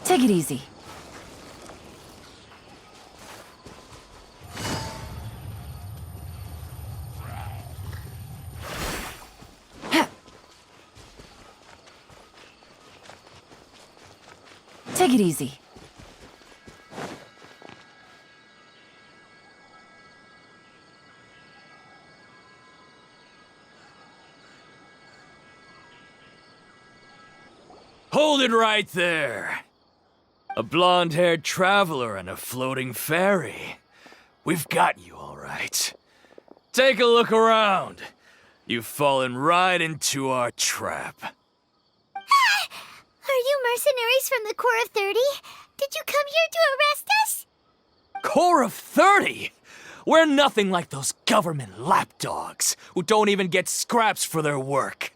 Take it easy. Take it easy. Hold it right there. A blonde-haired traveler and a floating fairy. We've got you all right. Take a look around. You've fallen right into our trap. Are you mercenaries from the Corps of 30? Did you come here to arrest us? Corps of 30? We're nothing like those government lapdogs who don't even get scraps for their work.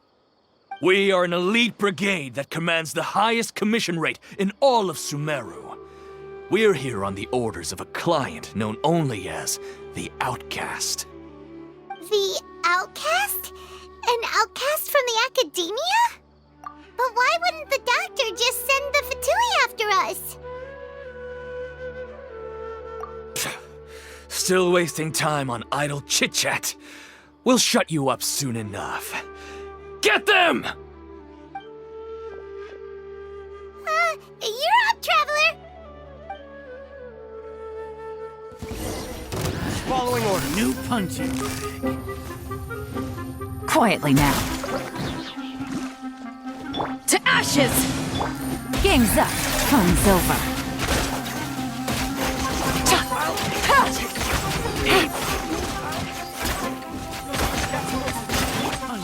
We are an elite brigade that commands the highest commission rate in all of Sumeru. We're here on the orders of a client known only as the Outcast. The Outcast? An outcast from the Academia? But why wouldn't the doctor just send the Fatui after us? Still wasting time on idle chit-chat. We'll shut you up soon enough. Get them! You're up, Traveler! Following order. New punching bag. Quietly now. To ashes! Game's up. Fun's over.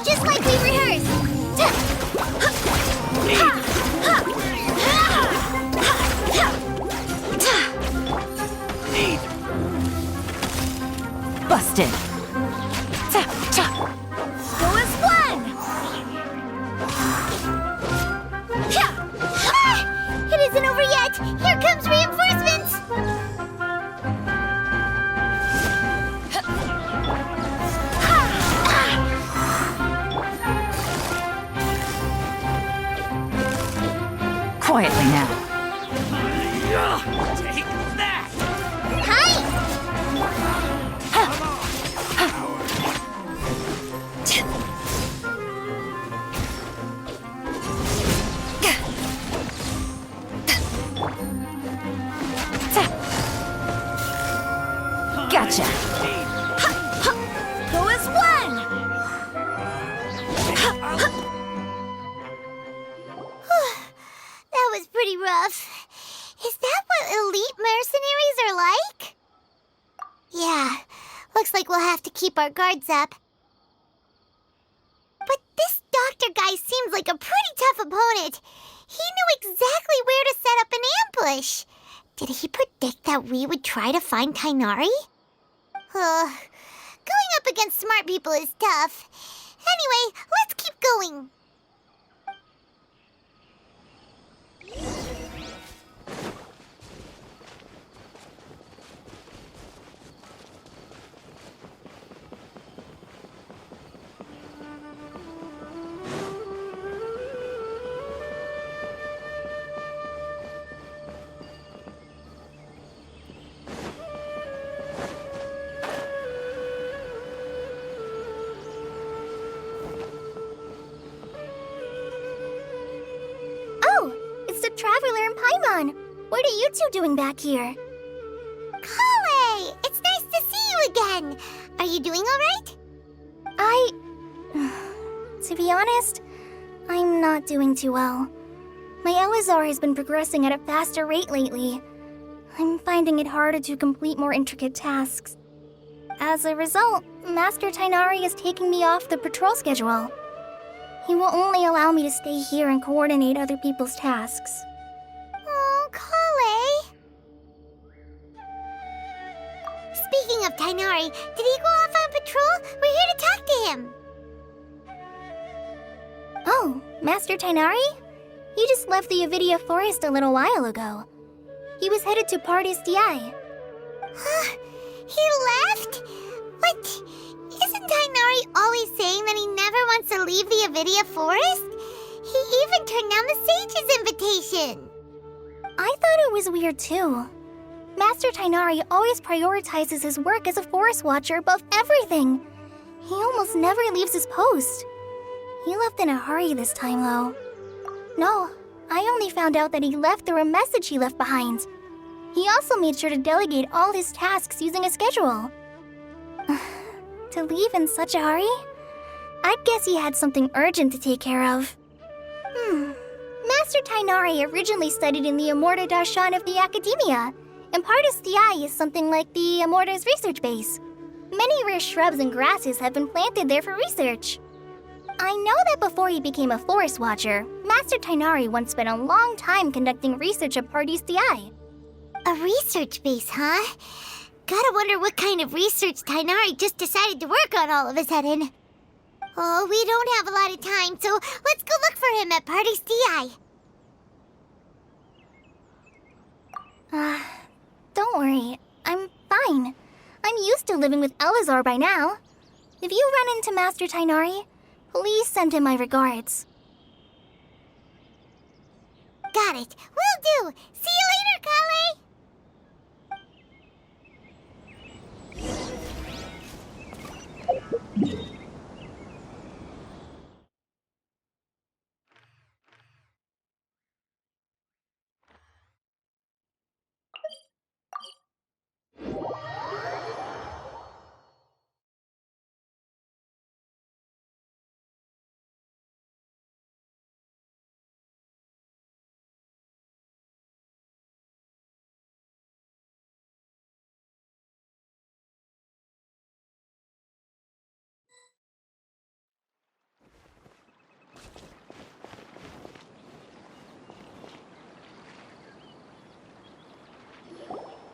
Just like we rehearsed! Busted. Go as one! It isn't over yet! Here comes reinforcements! Quietly now. Take that! Hi! Gotcha. Go as one! That was pretty rough. Is that what elite mercenaries are like? Yeah, looks like we'll have to keep our guards up. But this doctor guy seems like a pretty tough opponent. He knew exactly where to set up an ambush. Did he predict that we would try to find Tainari? Going up against smart people is tough. Anyway, let's keep going. The Traveler and Paimon. What are you two doing back here? Kale! It's nice to see you again. Are you doing all right? To be honest, I'm not doing too well. My LSR has been progressing at a faster rate lately. I'm finding it harder to complete more intricate tasks. As a result, Master Tainari is taking me off the patrol schedule. He will only allow me to stay here and coordinate other people's tasks. Oh, Kale. Speaking of Tainari, did he go off on patrol? We're here to talk to him. Oh, Master Tainari? He just left the Avidia Forest a little while ago. He was headed to Party's DI. He left? What? Isn't Tainari always saying that he never wants to leave the Avidia Forest? He even turned down the Sage's invitation. I thought it was weird too. Master Tainari always prioritizes his work as a forest watcher above everything. He almost never leaves his post. He left in a hurry this time, though. No, I only found out that he left through a message he left behind. He also made sure to delegate all his tasks using a schedule. To leave in such a hurry? I'd guess he had something urgent to take care of. Master Tainari originally studied in the Amorta Darshan of the Academia, and Partis DI is something like the Amorta's research base. Many rare shrubs and grasses have been planted there for research. I know that before he became a forest watcher, Master Tainari once spent a long time conducting research at Partis DI. A research base, huh? Gotta wonder what kind of research Tainari just decided to work on all of a sudden. Oh, we don't have a lot of time, so let's go look for him at Party's DI. Don't worry. I'm fine. I'm used to living with Elazar by now. If you run into Master Tainari, please send him my regards. Got it. Will do. See you later, Kale!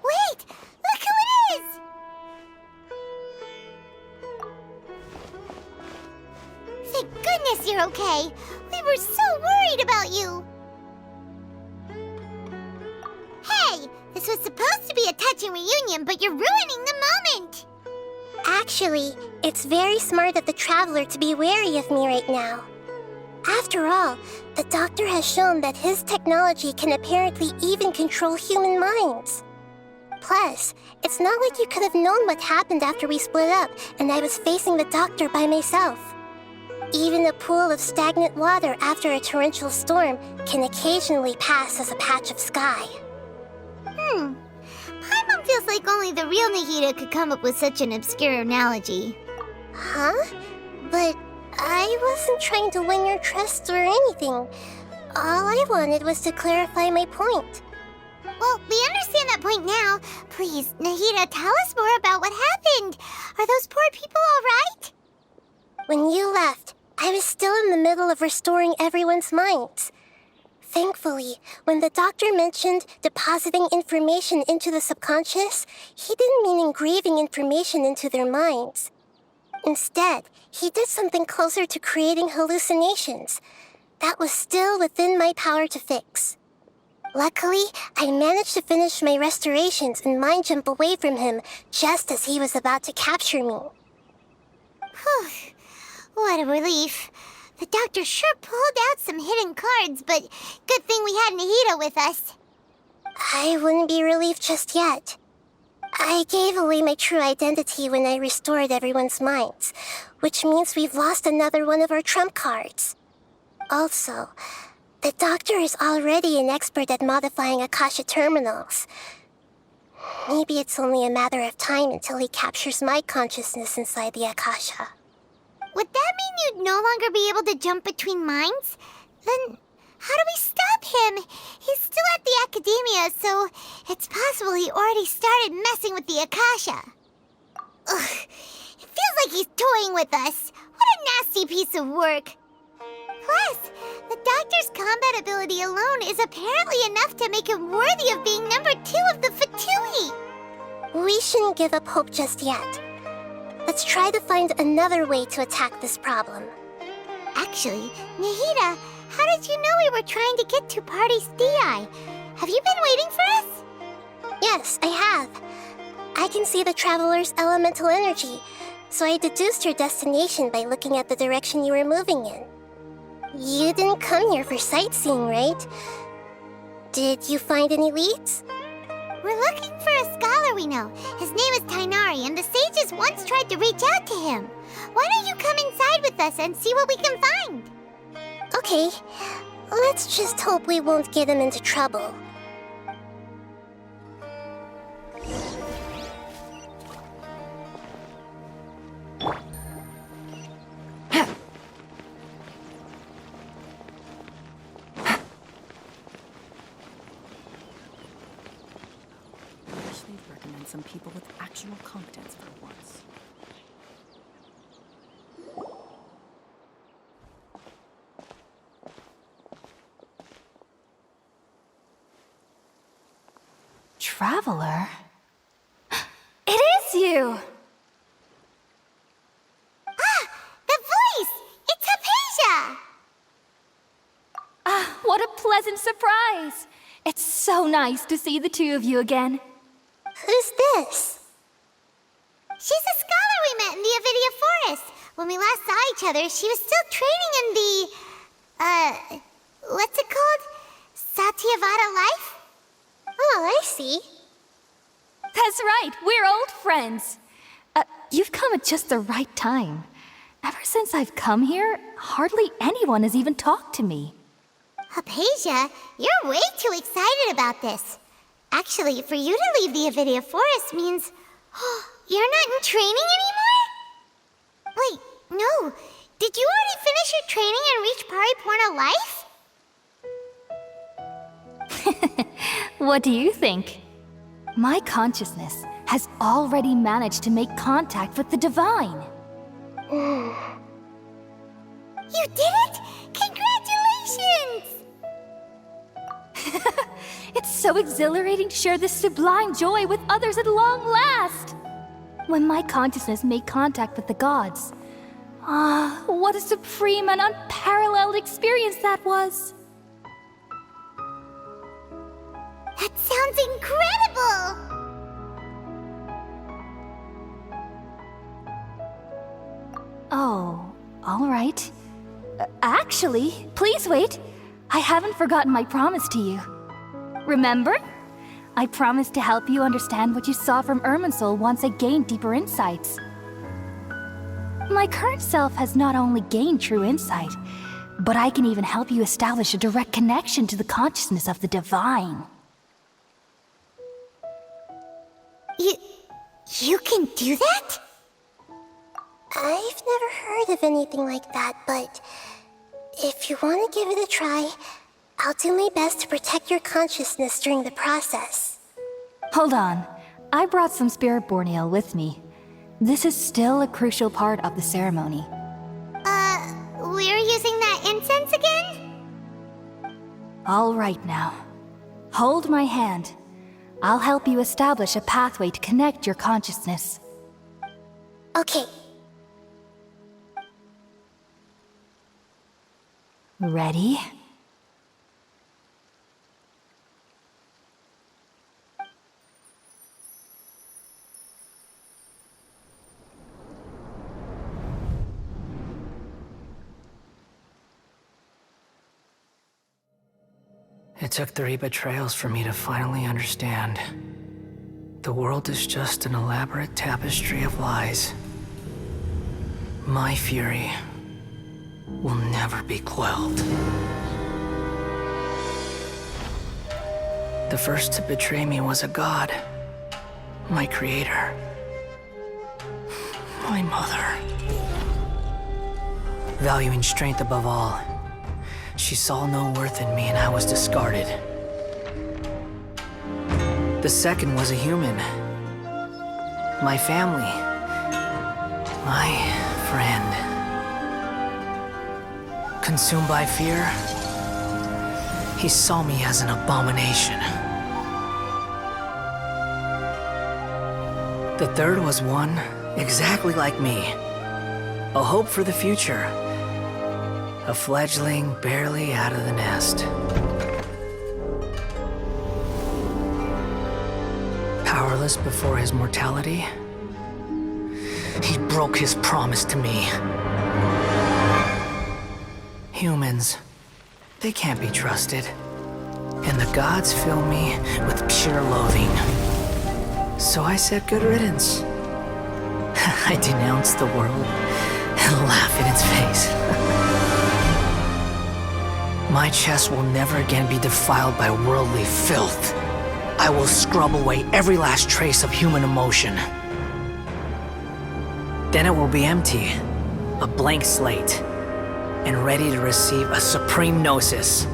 Wait! Look who it is! Thank goodness you're okay. We were so worried about you. Hey! This was supposed to be a touching reunion, but you're ruining the moment! Actually, it's very smart of the Traveler to be wary of me right now. After all, the Doctor has shown that his technology can apparently even control human minds. Plus, it's not like you could have known what happened after we split up and I was facing the Doctor by myself. Even a pool of stagnant water after a torrential storm can occasionally pass as a patch of sky. Paimon feels like only the real Nahida could come up with such an obscure analogy. Huh? But I wasn't trying to win your trust or anything. All I wanted was to clarify my point. Well, we understand that point now. Please, Nahida, tell us more about what happened. Are those poor people all right? When you left, I was still in the middle of restoring everyone's minds. Thankfully, when the Doctor mentioned depositing information into the subconscious, he didn't mean engraving information into their minds. Instead, he did something closer to creating hallucinations. That was still within my power to fix. Luckily, I managed to finish my restorations and mind jump away from him just as he was about to capture me. Whew. What a relief. The Doctor sure pulled out some hidden cards, but good thing we had Nahida with us. I wouldn't be relieved just yet. I gave away my true identity when I restored everyone's minds, which means we've lost another one of our trump cards. Also, the Doctor is already an expert at modifying Akasha terminals. Maybe it's only a matter of time until he captures my consciousness inside the Akasha. Would that mean you'd no longer be able to jump between minds? Then how do we stop him? He's still at the Academia, so it's possible he already started messing with the Akasha. Ugh, it feels like he's toying with us. What a nasty piece of work. Plus, the Doctor's combat ability alone is apparently enough to make him worthy of being number 2 of the Fatui. We shouldn't give up hope just yet. Let's try to find another way to attack this problem. Actually, Nahida, how did you know we were trying to get to Party's DI? Have you been waiting for us? Yes, I have. I can see the Traveler's elemental energy, so I deduced your destination by looking at the direction you were moving in. You didn't come here for sightseeing, right? Did you find any leads? We're looking for a scholar we know. His name is Tainari, and the sages once tried to reach out to him. Why don't you come inside with us and see what we can find? Okay, let's just hope we won't get him into trouble. They'd recommend some people with actual competence for once. Traveler? It is you! The voice! It's Hypatia! Ah, what a pleasant surprise! It's so nice to see the two of you again. Who's this? She's a scholar we met in the Avidia Forest. When we last saw each other, she was still training in the... what's it called? Satyavada life? Oh, I see. That's right, we're old friends. You've come at just the right time. Ever since I've come here, hardly anyone has even talked to me. Hypatia, you're way too excited about this. Actually, for you to leave the Avidia Forest means... you're not in training anymore? Wait, no. Did you already finish your training and reach Pariporna life? What do you think? My consciousness has already managed to make contact with the divine. You did it! Congratulations! It's so exhilarating to share this sublime joy with others at long last! When my consciousness made contact with the gods. Ah, what a supreme and unparalleled experience that was! That sounds incredible! Oh, all right. Actually, please wait. I haven't forgotten my promise to you. Remember? I promised to help you understand what you saw from Irminsul once I gained deeper insights. My current self has not only gained true insight, but I can even help you establish a direct connection to the consciousness of the divine. You can do that? I've never heard of anything like that, but if you want to give it a try, I'll do my best to protect your consciousness during the process. Hold on. I brought some spirit borneal with me. This is still a crucial part of the ceremony. We're using that incense again? All right now. Hold my hand. I'll help you establish a pathway to connect your consciousness. Okay. Ready? It took 3 betrayals for me to finally understand. The world is just an elaborate tapestry of lies. My fury will never be quelled. The first to betray me was a god. My creator. My mother. Valuing strength above all, she saw no worth in me and I was discarded. The second was a human. My family. My friend. Consumed by fear, he saw me as an abomination. The third was one exactly like me. A hope for the future. A fledgling barely out of the nest. Powerless before his mortality, he broke his promise to me. Humans, they can't be trusted. And the gods fill me with pure loathing. So I said good riddance. I denounce the world and laugh in its face. My chest will never again be defiled by worldly filth. I will scrub away every last trace of human emotion. Then it will be empty, a blank slate, and ready to receive a supreme gnosis,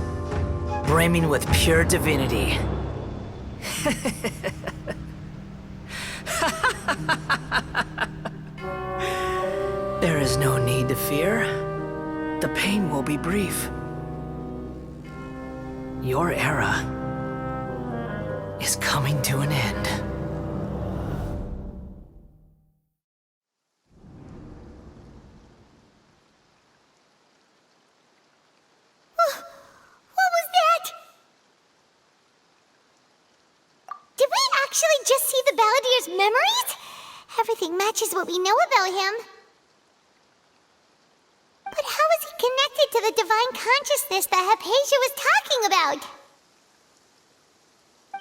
brimming with pure divinity. There is no need to fear. The pain will be brief. Your era is coming to an end. What was that? Did we actually just see the Balladier's memories? Everything matches what we know about him. But how is he connected to the divine consciousness that Hypatia was talking about?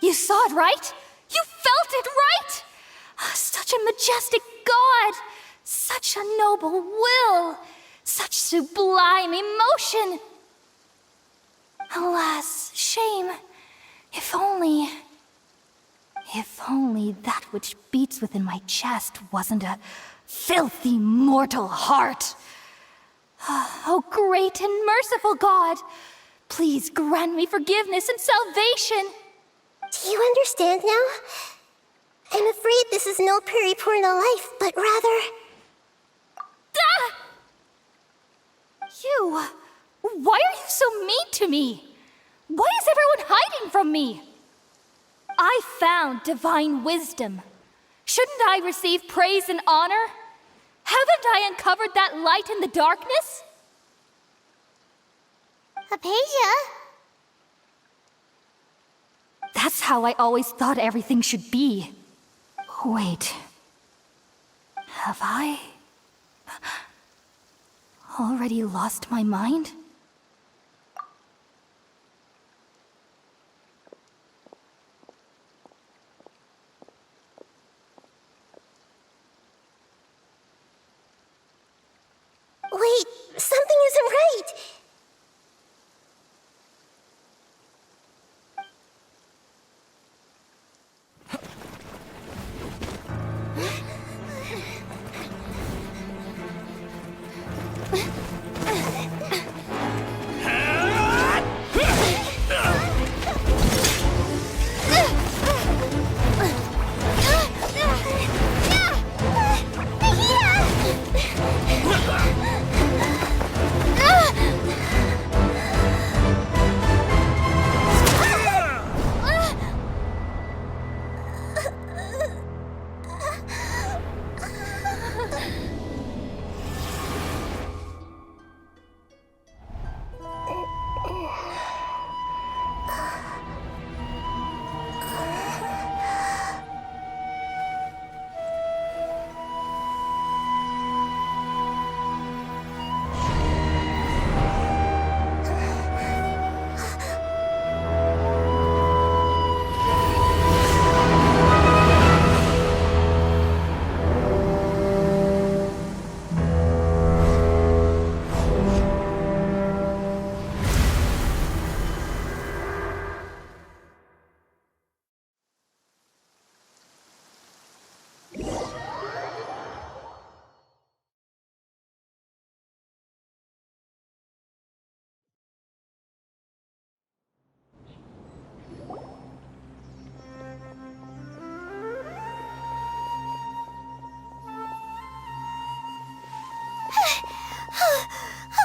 You saw it, right? You felt it, right? Such a majestic god! Such a noble will! Such sublime emotion! Alas, shame. If only that which beats within my chest wasn't a filthy mortal heart. Oh, great and merciful God, please grant me forgiveness and salvation. Do you understand now? I'm afraid this is no Peripurna life, but rather... Ah! You... Why are you so mean to me? Why is everyone hiding from me? I found divine wisdom. Shouldn't I receive praise and honor? Haven't I uncovered that light in the darkness? Hypatia? That's how I always thought everything should be. Wait. Have I already lost my mind? Wait, something isn't right.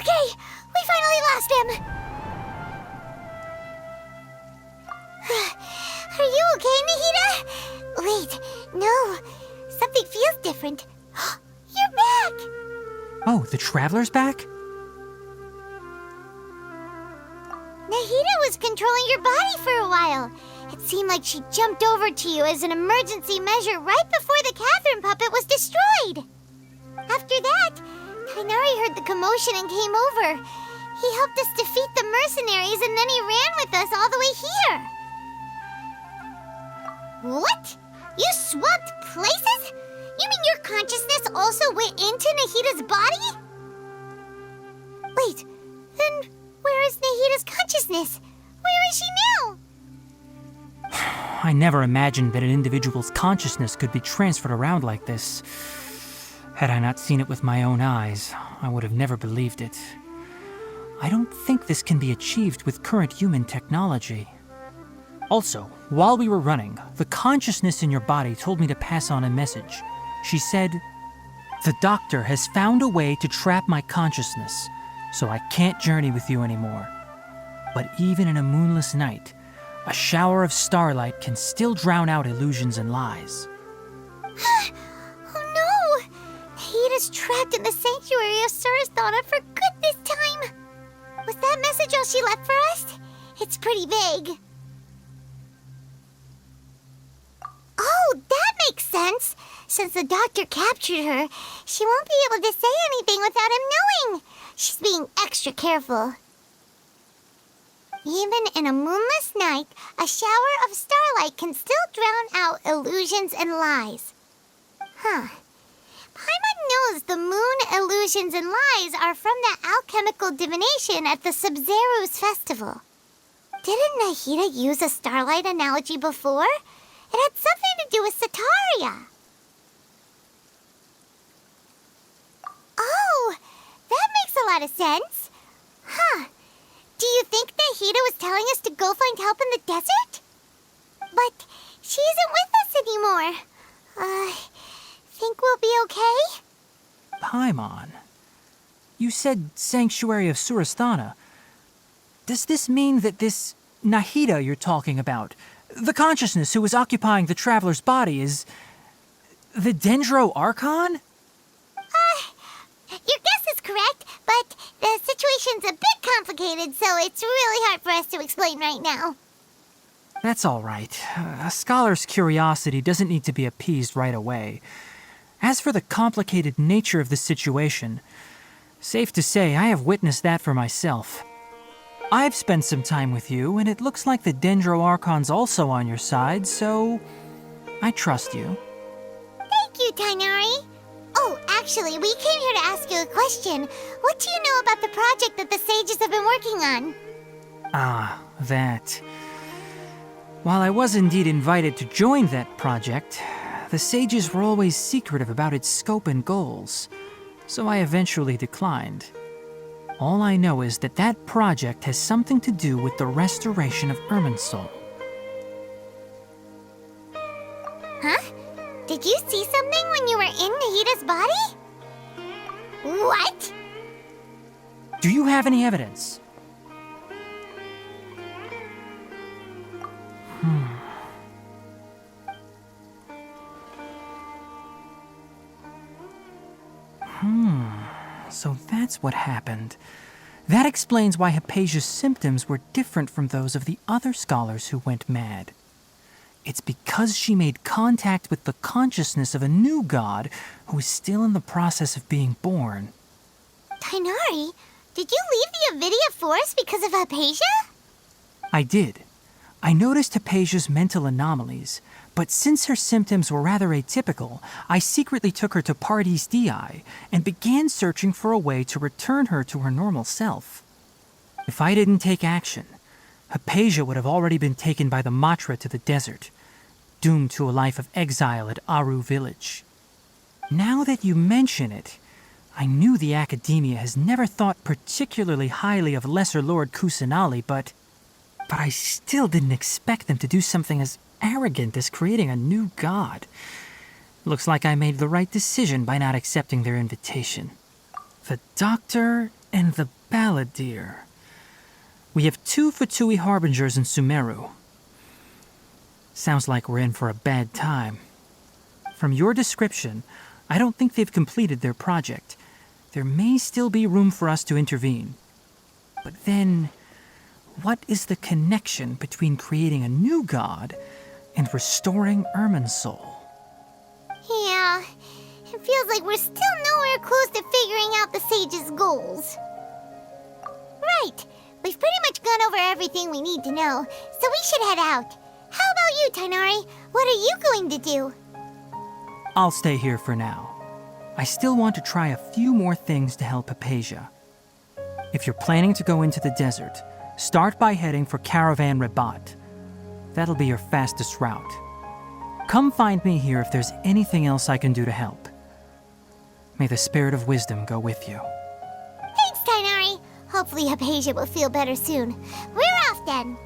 Okay, we finally lost him. Are you okay, Nahida? Wait, no. Something different. You're back! Oh, the Traveler's back? Nahida was controlling your body for a while. It seemed like she jumped over to you as an emergency measure right before the Catherine puppet was destroyed. After that, Kainari heard the commotion and came over. He helped us defeat the mercenaries and then he ran with us all the way here. What? You swapped places? You mean your consciousness also went into Nahida's body? Wait, then where is Nahida's consciousness? Where is she now? I never imagined that an individual's consciousness could be transferred around like this. Had I not seen it with my own eyes, I would have never believed it. I don't think this can be achieved with current human technology. Also, while we were running, the consciousness in your body told me to pass on a message. She said, "The doctor has found a way to trap my consciousness, so I can't journey with you anymore. But even in a moonless night, a shower of starlight can still drown out illusions and lies." Oh no! Nahida's trapped in the sanctuary of Surasthana for good this time. Was that message all she left for us? It's pretty vague. Oh, that makes sense. Since the doctor captured her, she won't be able to say anything without him knowing. She's being extra careful. Even in a moonless night, a shower of starlight can still drown out illusions and lies. Huh. Paimon knows the moon illusions and lies are from the alchemical divination at the Sub-Zero's festival. Didn't Nahida use a starlight analogy before? It had something to do with Sataria. Oh, that makes a lot of sense. Huh. Do you think Nahida was telling us to go find help in the desert? But she isn't with us anymore. Think we'll be okay? Paimon, you said Sanctuary of Surasthana. Does this mean that this Nahida you're talking about, the consciousness who was occupying the Traveler's body, is the Dendro Archon? Your guess is correct, but the situation's a bit complicated, so it's really hard for us to explain right now. That's all right. A scholar's curiosity doesn't need to be appeased right away. As for the complicated nature of the situation, safe to say I have witnessed that for myself. I've spent some time with you, and it looks like the Dendro Archon's also on your side, so I trust you. Thank you, Tainari. Oh, actually, we came here to ask you a question. What do you know about the project that the sages have been working on? Ah, that. While I was indeed invited to join that project, the sages were always secretive about its scope and goals, so I eventually declined. All I know is that that project has something to do with the restoration of Irminsul. Huh? Did you see something when you were in Nahida's body? What? Do you have any evidence? So that's what happened. That explains why Hypatia's symptoms were different from those of the other scholars who went mad. It's because she made contact with the consciousness of a new god who is still in the process of being born. Tainari, did you leave the Avidia Forest because of Hypatia? I did. I noticed Hypatia's mental anomalies, but since her symptoms were rather atypical, I secretly took her to Pardes Dii and began searching for a way to return her to her normal self. If I didn't take action, Hypatia would have already been taken by the Matra to the desert, doomed to a life of exile at Aru village. Now that you mention it, I knew the Academia has never thought particularly highly of Lesser Lord Kusanali, but I still didn't expect them to do something as arrogant as creating a new god. Looks like I made the right decision by not accepting their invitation. The Doctor and the Balladeer. We have 2 Fatui Harbingers in Sumeru. Sounds like we're in for a bad time. From your description, I don't think they've completed their project. There may still be room for us to intervene. But then, what is the connection between creating a new god and restoring Irminsul? Yeah, it feels like we're still nowhere close to figuring out the sage's goals. Right, we've pretty much gone over everything we need to know, so we should head out. How about you, Tainari? What are you going to do? I'll stay here for now. I still want to try a few more things to help Hypatia. If you're planning to go into the desert, start by heading for Caravan Rabat. That'll be your fastest route. Come find me here if there's anything else I can do to help. May the spirit of wisdom go with you. Thanks, Tainari. Hopefully Hypatia will feel better soon. We're off then.